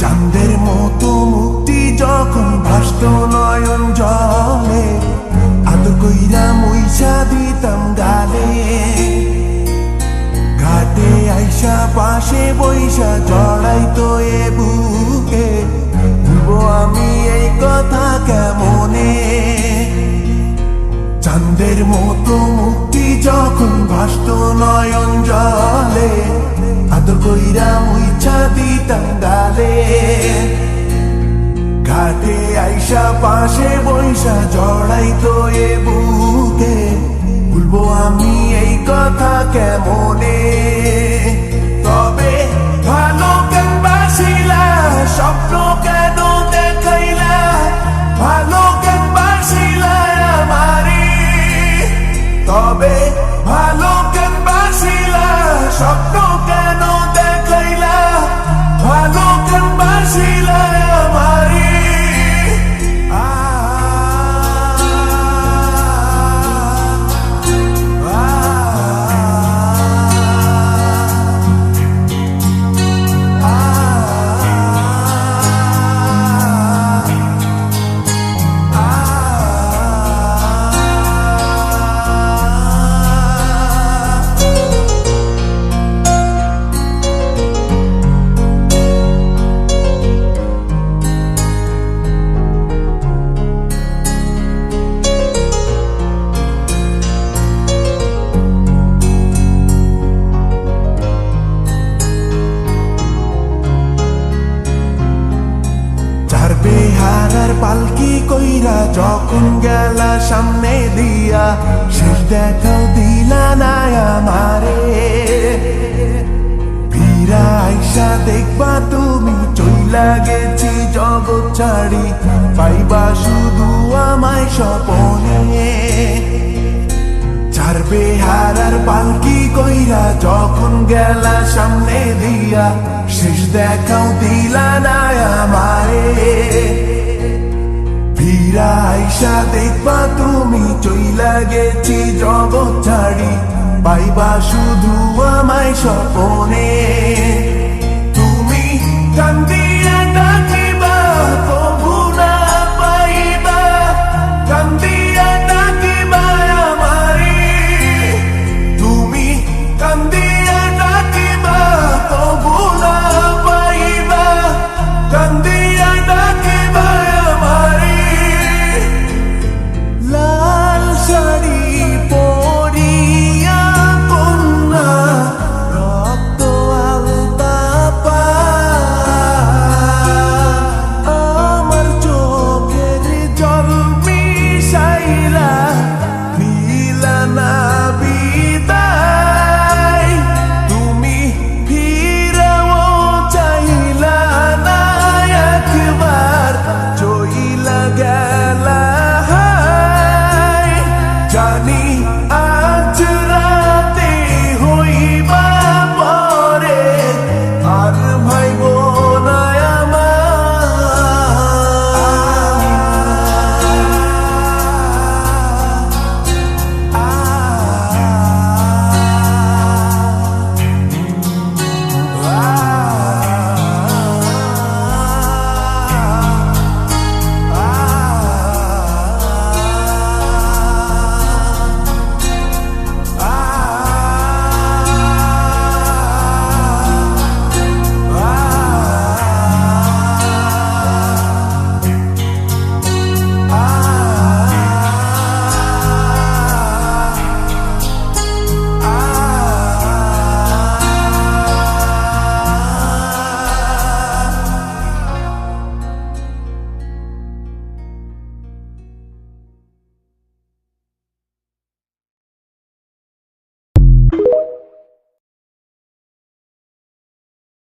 চাঁদের মতো মুক্তি যখন ভাসত নয়ন জলে, আদর কইরা মুইসা দিতাম গালে। ঘাটে আইসা পাশে বইসা জড়াইতো এ বুকে, ভুলবো আমি এই কথা কেমনে। চাঁদের মতো মুক্তি যখন ভাসত নয়ন জলে, আদর কইরা মুইছা দিতাম গালে। ঘাটে আইসা পাশে বইসা জড়াইতো এ বুকে, ভুলবো আমি এই কথা কেমনে। তবে ভালো কেন বাসিলা, স্বপ্ন কেন দেখাইলা, ভালো কেন বাসিলা আমারে। তবে ভালো কেন বাসিলা, স্বপ্ন কেন দেখাইলা, ভালো কেন বাসিলা আমারে। বেহারার পালকি কইরা যখন গেলা সামনে দিয়া, শেষ দেখাও দিলা না আমারে। ফিরা আইসা দেখবা তুমি চইলা গেছি জগৎ ছাড়ি, পাইবা শুধু আমায় স্বপনে। চার বেহারার পালকি কইরা যখন গেলা সামনে দিয়া, শেষ দেখাও দিলা না আমারে। ফিরা আইসা দেখবা তুমি চইলা গেছি জগৎ ছাড়ি, পাইবা শুধু আমায় স্বপনে।